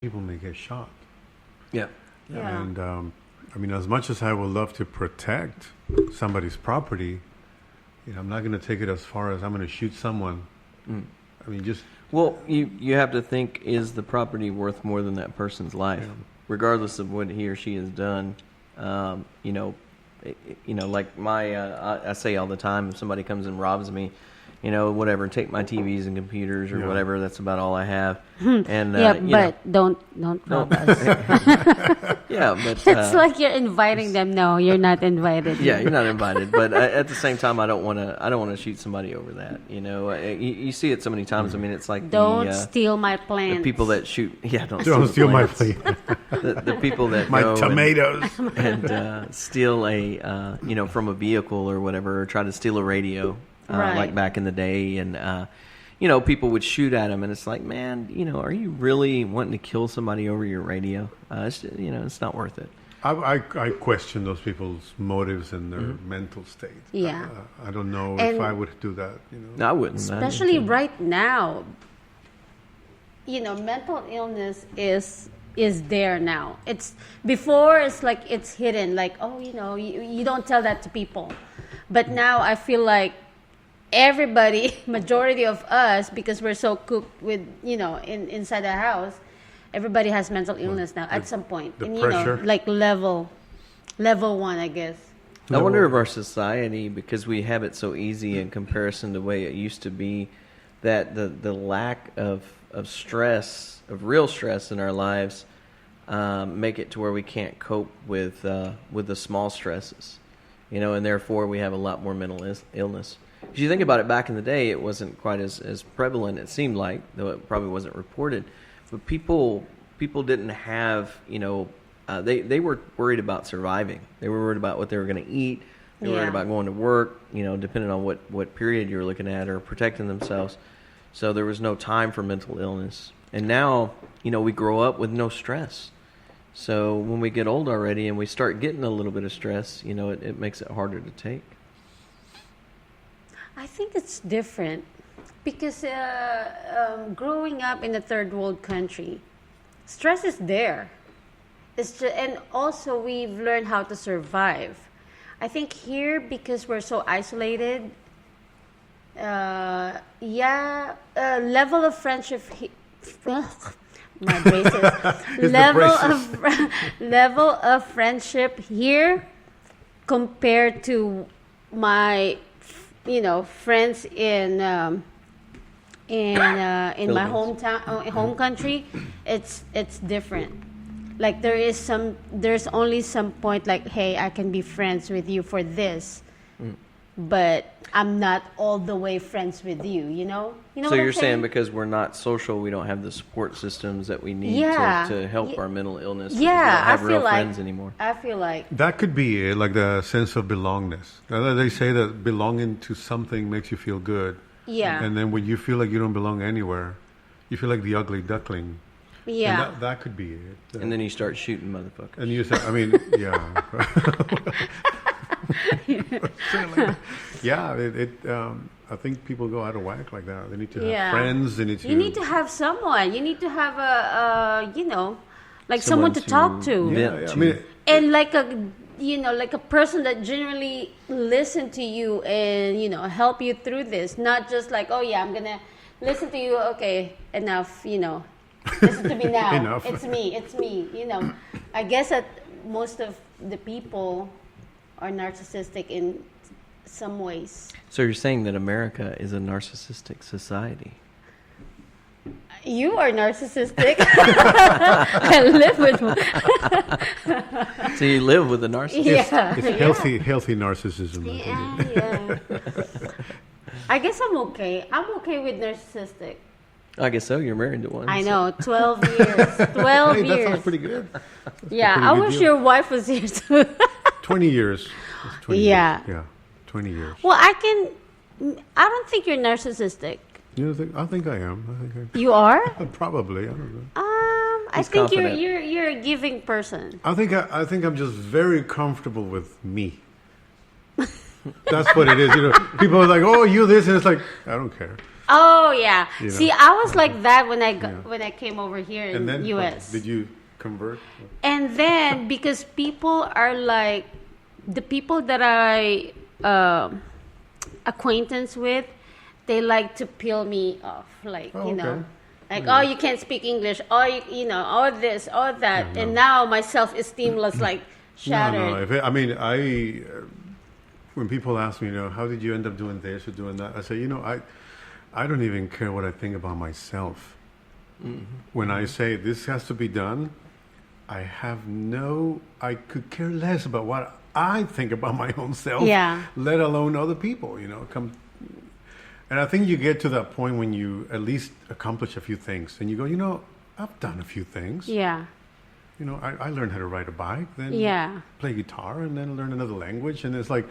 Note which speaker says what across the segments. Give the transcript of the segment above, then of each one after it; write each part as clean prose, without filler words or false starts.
Speaker 1: people may get shot.
Speaker 2: Yeah.
Speaker 3: Yeah.
Speaker 1: And I mean, as much as I would love to protect somebody's property, I'm not going to take it as far as I'm going to shoot someone. I mean, just
Speaker 2: Well, you have to think, is the property worth more than that person's life, regardless of what he or she has done? Like I say all the time, if somebody comes and robs me, whatever, take my TVs and computers or whatever. That's about all I have. And
Speaker 3: but don't rob us.
Speaker 2: Yeah, but
Speaker 3: It's like you're inviting them. No, you're not invited.
Speaker 2: yeah, you're not invited. But at the same time, I don't want to shoot somebody over that. You see it so many times. I mean, it's like
Speaker 3: Don't steal my plants.
Speaker 2: the people that shoot. Yeah, don't
Speaker 1: steal my
Speaker 2: plants.
Speaker 1: plate.
Speaker 2: The people that
Speaker 1: My
Speaker 2: go
Speaker 1: tomatoes.
Speaker 2: and steal from a vehicle or whatever, or try to steal a radio.
Speaker 3: Right.
Speaker 2: Like back in the day, and people would shoot at them, and it's like, man, are you really wanting to kill somebody over your radio? It's not worth it.
Speaker 1: I question those people's motives and their mental state.
Speaker 3: Yeah.
Speaker 1: I don't know
Speaker 3: And
Speaker 1: if I would do that.
Speaker 2: No, I wouldn't.
Speaker 3: Especially right now, mental illness is there now. It's before it's like it's hidden, like, you don't tell that to people. But now I feel like everybody, majority of us, because we're so cooped with, inside the house, everybody has mental illness now at some point.
Speaker 1: The
Speaker 3: And,
Speaker 1: pressure.
Speaker 3: like level 1, I guess.
Speaker 2: I wonder if our society, because we have it so easy in comparison to the way it used to be, that the lack of stress, of real stress in our lives, make it to where we can't cope with the small stresses, and therefore we have a lot more mental illness. If you think about it, back in the day, it wasn't quite as prevalent, it seemed like, though it probably wasn't reported. But people didn't have, they were worried about surviving. They were worried about what they were going to eat. They were worried about going to work, depending on what period you were looking at, or protecting themselves. So there was no time for mental illness. And now, we grow up with no stress. So when we get old already and we start getting a little bit of stress, it makes it harder to take.
Speaker 3: I think it's different because growing up in a third world country, stress is there. And also we've learned how to survive. I think here, because we're so isolated, level of friendship. My braces. level of friendship here compared to my friends in my hometown, home country, it's different. Like there's only some point like, hey, I can be friends with you for this, but I'm not all the way friends with you. You know.
Speaker 2: So you're saying because we're not social, we don't have the support systems that we need to help our mental illness.
Speaker 3: Yeah,
Speaker 2: we don't have
Speaker 3: I
Speaker 2: real
Speaker 3: feel like
Speaker 2: friends anymore.
Speaker 3: I feel like
Speaker 1: that could be it, like the sense of belongingness. They say that belonging to something makes you feel good.
Speaker 3: Yeah.
Speaker 1: And then when you feel like you don't belong anywhere, you feel like the ugly duckling.
Speaker 3: Yeah.
Speaker 1: And that could be it.
Speaker 2: And then you start shooting motherfuckers.
Speaker 1: And you say, I mean, yeah. I think people go out of whack like that. They need to have friends. They need to.
Speaker 3: You need to have someone. You need to have like someone to talk to.
Speaker 1: Yeah. I mean,
Speaker 3: and like a person that genuinely listen to you and help you through this. Not just like, oh yeah, I'm gonna listen to you. Okay, enough. Listen to me now.
Speaker 1: Enough.
Speaker 3: It's me. I guess that most of the people are narcissistic in some ways.
Speaker 2: So you're saying that America is a narcissistic society?
Speaker 3: You are narcissistic. I live with one.
Speaker 2: So you live with a narcissist?
Speaker 3: Yeah.
Speaker 1: It's healthy narcissism.
Speaker 3: Yeah. I guess I'm okay. I'm okay with narcissistic.
Speaker 2: I guess so. You're married to one.
Speaker 3: I know. 12 years. 12
Speaker 1: Hey,
Speaker 3: years.
Speaker 1: that sounds pretty good.
Speaker 3: Yeah, I wish your wife was here too.
Speaker 1: 20 years. It's 20
Speaker 3: Yeah.
Speaker 1: years. Yeah. 20 years.
Speaker 3: Well, I don't think you're narcissistic.
Speaker 1: I think I am.
Speaker 3: You are?
Speaker 1: Probably. I don't know.
Speaker 3: I think
Speaker 2: confident.
Speaker 3: you're a giving person.
Speaker 1: I think I'm just very comfortable with me. That's what it is. People are like, "Oh, you this," and it's like, I don't care.
Speaker 3: Oh yeah.
Speaker 1: You know?
Speaker 3: See, I was like that when I
Speaker 1: Yeah.
Speaker 3: when I came over here in
Speaker 1: And then
Speaker 3: U.S.
Speaker 1: did you convert?
Speaker 3: And then because people are like the people that I acquaintance with, they like to peel me off, like
Speaker 1: Oh,
Speaker 3: you know,
Speaker 1: okay.
Speaker 3: like oh you can't speak English, oh you know, all this, all that,
Speaker 1: Yeah,
Speaker 3: and
Speaker 1: no.
Speaker 3: now my self-esteem was like shattered.
Speaker 1: No, no. If it, I mean, when people ask me, you know, how did you end up doing this or doing that? I say, you know, I don't even care what I think about myself. When I say this has to be done, I could care less about what I think about my own self,
Speaker 3: Yeah.
Speaker 1: let alone other people, you know, and I think you get to that point when you at least accomplish a few things and you go, you know, I've done a few things.
Speaker 3: Yeah,
Speaker 1: You know, I learned how to ride a bike, then
Speaker 3: yeah,
Speaker 1: play guitar, and then learn another language, and it's like,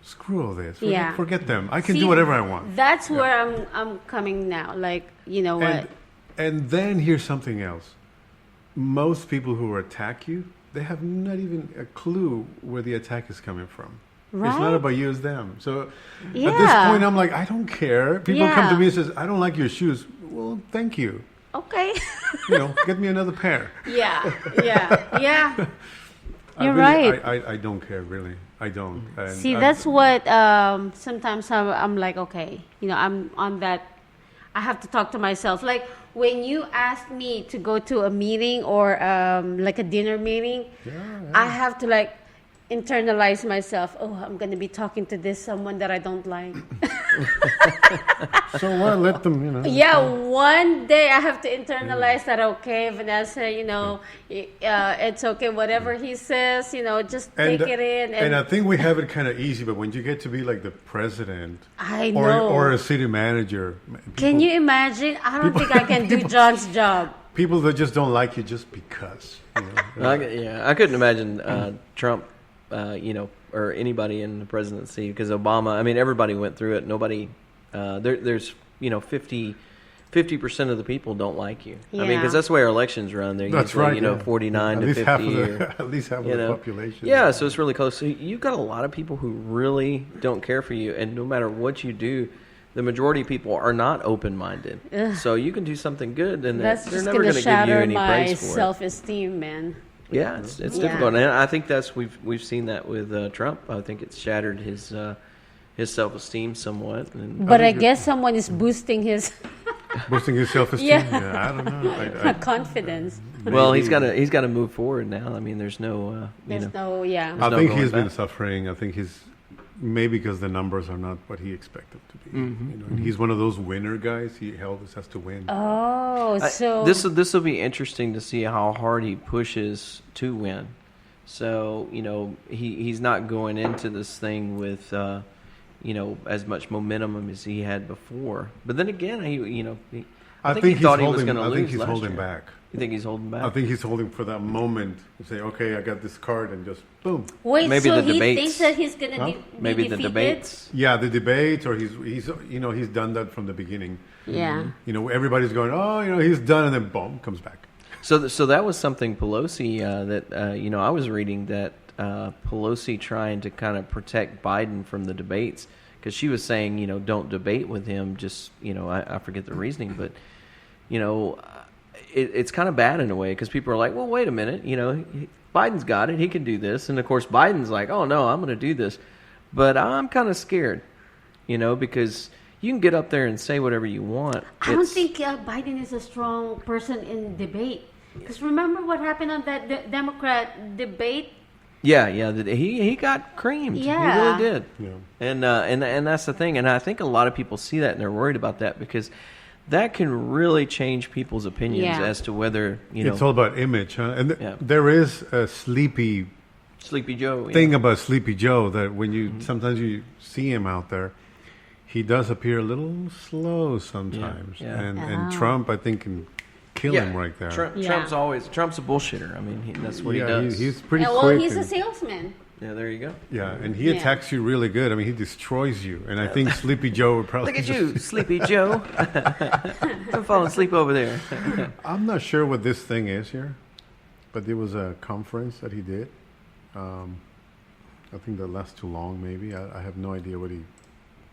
Speaker 1: screw all this.
Speaker 3: Yeah.
Speaker 1: Forget them. I can
Speaker 3: See,
Speaker 1: do whatever I want.
Speaker 3: That's where I'm coming now. Like you know what?
Speaker 1: And then here's something else. Most people who attack you, they have not even a clue where the attack is coming from. It's not
Speaker 3: Right?
Speaker 1: about you, it's them. So at this
Speaker 3: Yeah.
Speaker 1: point, I'm like, I don't care. People come to
Speaker 3: Yeah.
Speaker 1: me and says, I don't like your shoes. Well, thank you.
Speaker 3: Okay.
Speaker 1: You know, get me another pair.
Speaker 3: yeah, yeah.
Speaker 1: I
Speaker 3: You're
Speaker 1: really-
Speaker 3: right.
Speaker 1: I don't care, really. I don't. And
Speaker 3: See, that's what sometimes I'm like, okay, you know, I'm on that. I have to talk to myself. Like when you ask me to go to a meeting or like a dinner meeting, I have to like internalize myself. Oh, I'm going to be talking to this someone that I don't like.
Speaker 1: So what? Let them, you know.
Speaker 3: Yeah, one day I have to internalize that. Okay, Vanessa, you know, it's okay. Whatever he says, you know, just take it in.
Speaker 1: And I think we have it kind of easy, but when you get to be like the president
Speaker 3: I
Speaker 1: or,
Speaker 3: know.
Speaker 1: or a city manager,
Speaker 3: Can you imagine? I don't think I can do John's job.
Speaker 1: people that just don't like you just because. You know?
Speaker 2: I couldn't imagine Trump, you know, or anybody in the presidency because Obama. I mean, everybody went through it. Nobody. There's you know 50% of the people don't like you. I mean,
Speaker 3: Yeah.
Speaker 2: because that's the way our elections run. They're
Speaker 1: That's
Speaker 2: usually
Speaker 1: right.
Speaker 2: you know
Speaker 1: yeah.
Speaker 2: 49
Speaker 1: at
Speaker 2: to
Speaker 1: least
Speaker 2: 50.
Speaker 1: half of
Speaker 2: or,
Speaker 1: the, at least half of
Speaker 2: you
Speaker 1: the
Speaker 2: know.
Speaker 1: population.
Speaker 2: Yeah, so it's really close. So you've got a lot of people who really don't care for you, and no matter what you do, the majority of people are not open-minded. So you can do something good, and
Speaker 3: That's
Speaker 2: they're
Speaker 3: just
Speaker 2: never
Speaker 3: going
Speaker 2: going
Speaker 3: to
Speaker 2: to give you
Speaker 3: shatter
Speaker 2: any
Speaker 3: my
Speaker 2: praise for it.
Speaker 3: self-esteem, man.
Speaker 2: Yeah, it's
Speaker 3: Yeah.
Speaker 2: difficult, and I think that's we've seen that with Trump. I think it's shattered his self-esteem somewhat. And
Speaker 3: But I guess someone is boosting his
Speaker 1: Boosting his self-esteem.
Speaker 3: Yeah.
Speaker 1: I don't know.
Speaker 3: confidence.
Speaker 2: well, he's
Speaker 1: maybe-
Speaker 2: got to move forward now. I mean, there's no
Speaker 3: There's no, yeah.
Speaker 1: I
Speaker 2: no
Speaker 1: think
Speaker 2: going
Speaker 1: he's been
Speaker 2: back.
Speaker 1: suffering. I think he's maybe because the numbers are not what he expected to be.
Speaker 2: Mm-hmm.
Speaker 1: You know, and he's one of those winner guys. He always has to win.
Speaker 3: Oh, so
Speaker 2: this will be interesting to see how hard he pushes to win. So you know he's not going into this thing with you know as much momentum as he had before. But then again, I think he
Speaker 1: he's
Speaker 2: thought he
Speaker 1: holding,
Speaker 2: was going to
Speaker 1: I
Speaker 2: lose
Speaker 1: think he's
Speaker 2: last
Speaker 1: holding
Speaker 2: year.
Speaker 1: back.
Speaker 2: You think he's holding back?
Speaker 1: I think he's holding for that moment to say, okay, I got this card, and just boom.
Speaker 3: wait,
Speaker 2: maybe
Speaker 3: so
Speaker 2: the
Speaker 3: he
Speaker 2: debates.
Speaker 3: thinks that he's going to
Speaker 1: Huh?
Speaker 3: be
Speaker 2: Maybe the
Speaker 3: defeated?
Speaker 2: debates.
Speaker 1: Yeah, the debate, or he's you know he's done that from the beginning.
Speaker 3: Yeah.
Speaker 1: You know, everybody's going, oh, you know, he's done, and then boom, comes back.
Speaker 2: So that was something Pelosi that you know I was reading that Pelosi trying to kind of protect Biden from the debates because she was saying you know don't debate with him just you know I forget the reasoning but you know it's kind of bad in a way because people are like well wait a minute you know Biden's got it he can do this and of course Biden's like oh no I'm going to do this but I'm kind of scared you know because you can get up there and say whatever you want.
Speaker 3: I don't
Speaker 2: It's-
Speaker 3: think Biden is a strong person in debate. Because remember what happened on that Democrat debate?
Speaker 2: Yeah, he got creamed.
Speaker 3: Yeah.
Speaker 2: He really did.
Speaker 1: Yeah.
Speaker 2: And that's the thing. And I think a lot of people see that and they're worried about that because that can really change people's opinions
Speaker 3: Yeah.
Speaker 2: as to whether you know
Speaker 1: It's all about image, huh? And
Speaker 2: Yeah.
Speaker 1: there is a sleepy
Speaker 2: Sleepy Joe.
Speaker 1: thing about Sleepy Joe that when you sometimes you see him out there, he does appear a little slow sometimes.
Speaker 2: Yeah.
Speaker 1: And
Speaker 3: Oh.
Speaker 1: Trump, I think, can kill him right there.
Speaker 3: Yeah.
Speaker 2: Trump's a bullshitter. I mean, that's what he does.
Speaker 1: He's pretty
Speaker 3: Well,
Speaker 1: quick.
Speaker 3: he's a
Speaker 1: and-
Speaker 3: salesman.
Speaker 2: yeah, there you go.
Speaker 1: yeah, and he
Speaker 3: Yeah.
Speaker 1: attacks you really good. I mean, he destroys you. And I think Sleepy Joe would probably
Speaker 2: Look at
Speaker 1: just-
Speaker 2: you, Sleepy Joe. I'm falling asleep over there.
Speaker 1: I'm not sure what this thing is here, but there was a conference that he did. I think that lasts too long, maybe. I have no idea what he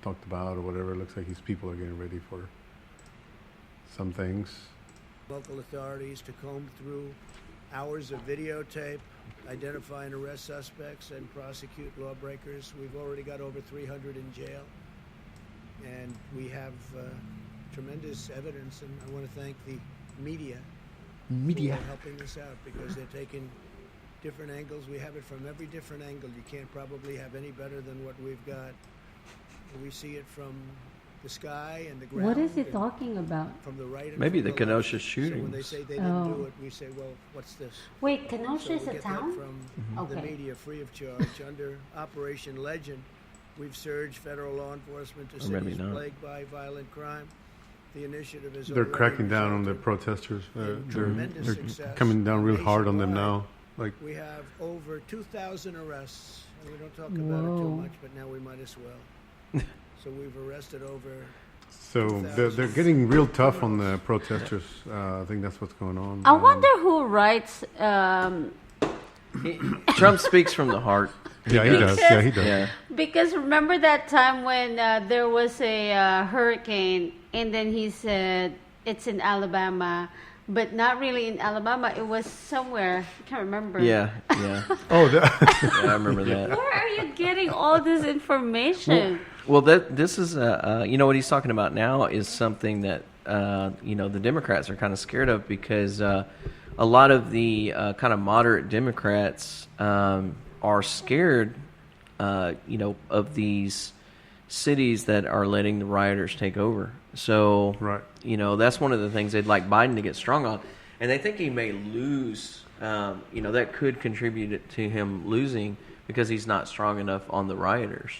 Speaker 1: talked about or whatever. It looks like his people are getting ready for some things.
Speaker 4: Local authorities to comb through hours of videotape, identify and arrest suspects, and prosecute lawbreakers. We've already got over 300 in jail, and we have tremendous evidence, and I want to thank the media for helping us out, because they're taking different angles. We have it from every different angle. You can't probably have any better than what we've got. We see it from the sky and the ground.
Speaker 3: What is he talking about?
Speaker 4: From the right and
Speaker 2: Maybe
Speaker 4: from
Speaker 2: the
Speaker 4: left.
Speaker 2: Kenosha
Speaker 4: So
Speaker 2: shootings.
Speaker 4: when they say they didn't do it, we say, well, what's this?
Speaker 3: Wait, Kenosha
Speaker 4: So
Speaker 3: is
Speaker 4: we
Speaker 3: a
Speaker 4: get
Speaker 3: town?
Speaker 4: that from the
Speaker 3: Okay.
Speaker 4: media free of charge. Under Operation Legend, we've surged federal law enforcement to
Speaker 2: Or maybe
Speaker 4: cities
Speaker 2: not.
Speaker 4: plagued by violent crime. The initiative is
Speaker 1: They're
Speaker 4: already
Speaker 1: cracking down on the
Speaker 4: resulted
Speaker 1: protesters.
Speaker 4: in tremendous
Speaker 1: They're
Speaker 4: success
Speaker 1: coming down real hard on them
Speaker 4: nationwide.
Speaker 1: now. Like,
Speaker 4: We have over 2,000 arrests, and we don't talk about it too
Speaker 3: Whoa.
Speaker 4: much, but now we might as well. So we've arrested over.
Speaker 1: so they're getting real tough on the protesters. I think that's what's going on.
Speaker 3: I wonder who writes.
Speaker 2: Trump speaks from the heart.
Speaker 1: Yeah, he does. Yeah, he does.
Speaker 2: Yeah.
Speaker 3: Because remember that time when there was a hurricane, and then he said it's in Alabama, but not really in Alabama. It was somewhere. I can't remember.
Speaker 2: Yeah.
Speaker 1: Oh,
Speaker 2: Yeah, I remember that.
Speaker 3: Where are you getting all this information?
Speaker 2: Well, this is what he's talking about now is something that the Democrats are kind of scared of, because a lot of the kind of moderate Democrats are scared, of these cities that are letting the rioters take over. So,
Speaker 1: Right.
Speaker 2: That's one of the things they'd like Biden to get strong on, and they think he may lose. That could contribute to him losing because he's not strong enough on the rioters.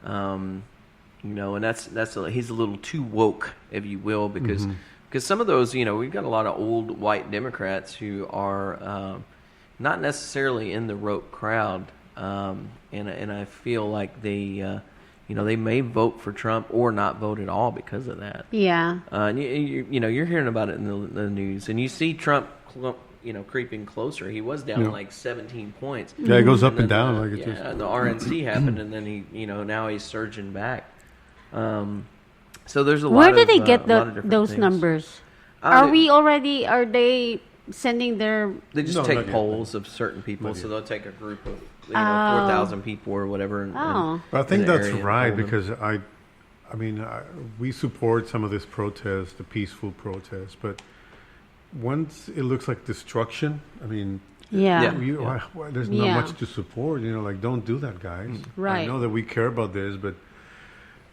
Speaker 2: And he's a little too woke, if you will, because some of those, we've got a lot of old white Democrats who are not necessarily in the woke crowd, and I feel like they may vote for Trump or not vote at all because of that.
Speaker 3: Yeah.
Speaker 2: And you're hearing about it in the news, and you see Trump, creeping closer. He was down like 17 points.
Speaker 1: Yeah, it goes up
Speaker 2: then
Speaker 1: and down. Like it just.
Speaker 2: the RNC happened, and then he, now he's surging back. So there's a lot.
Speaker 3: Where did they get
Speaker 2: a lot of different
Speaker 3: those
Speaker 2: things.
Speaker 3: numbers?
Speaker 2: Are
Speaker 3: Are they sending their?
Speaker 2: They just
Speaker 1: No,
Speaker 2: take
Speaker 1: not yet.
Speaker 2: polls of certain people,
Speaker 1: Not
Speaker 2: so
Speaker 1: yet.
Speaker 2: they'll take a group of 4,000 people or whatever. And,
Speaker 3: Oh.
Speaker 1: I think
Speaker 2: in the
Speaker 1: that's
Speaker 2: area and
Speaker 1: right,
Speaker 2: poll them.
Speaker 1: because we support some of this protest, the peaceful protest, but once it looks like destruction,
Speaker 3: Yeah.
Speaker 2: Yeah.
Speaker 1: there's not
Speaker 3: Yeah.
Speaker 1: much to support. Don't do that, guys.
Speaker 3: Right.
Speaker 1: I know that we care about this, but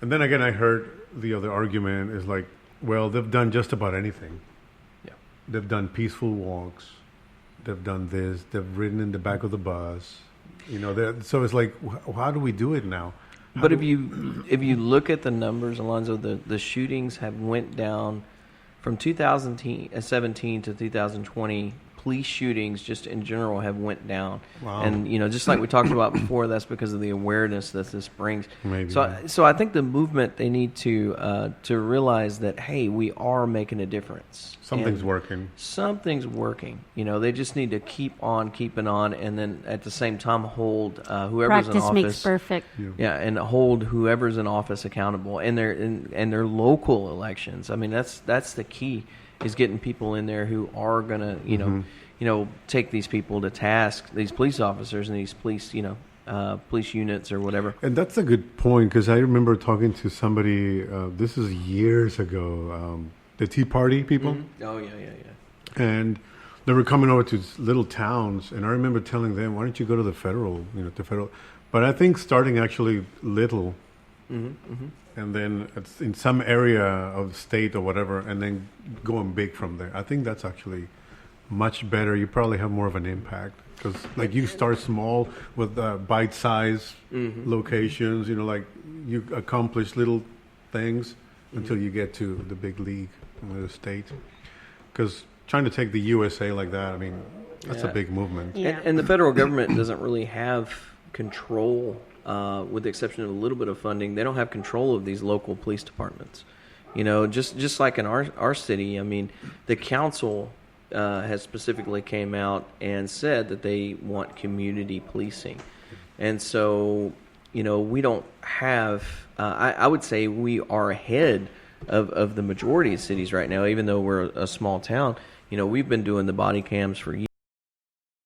Speaker 1: and then again, I heard the other argument is like, well, they've done just about anything.
Speaker 2: Yeah.
Speaker 1: They've done peaceful walks. They've done this. They've ridden in the back of the bus. So it's like, how do we do it now?
Speaker 2: But if you look at the numbers, Alonzo, the shootings have went down from 2017 to 2020. Police shootings, just in general, have went down.
Speaker 1: Wow.
Speaker 2: And just like we talked about before, that's because of the awareness that this brings.
Speaker 1: Maybe.
Speaker 2: So I think the movement, they need to realize that, hey, we are making a difference.
Speaker 1: Something's
Speaker 2: And
Speaker 1: working.
Speaker 2: Something's working. They just need to keep on keeping on, and then at the same time hold whoever's in
Speaker 3: Practice
Speaker 2: office.
Speaker 3: makes perfect.
Speaker 2: Yeah, and hold whoever's in office accountable, and their local elections. That's the key, is getting people in there who are gonna take these people to task, these police officers and these police police units or whatever.
Speaker 1: And that's a good point, because I remember talking to somebody. This is years ago. The Tea Party people.
Speaker 2: Mm-hmm. Oh yeah.
Speaker 1: And they were coming over to little towns, and I remember telling them, "Why don't you go to the federal, to federal?" But I think starting actually little, and then it's in some area of the state or whatever, and then going big from there. I think that's actually much better. You probably have more of an impact, because like you start small with bite-sized locations. Like you accomplish little things until you get to the big league in the state. Because trying to take the USA like that, that's a
Speaker 2: Yeah.
Speaker 1: big movement.
Speaker 3: Yeah.
Speaker 2: And the federal government doesn't really have control, with the exception of a little bit of funding. They don't have control of these local police departments. Just like in our city, the council has specifically came out and said that they want community policing. And so, we don't have, I would say we are ahead of the majority of cities right now, even though we're a small town. You know, we've been doing the body cams for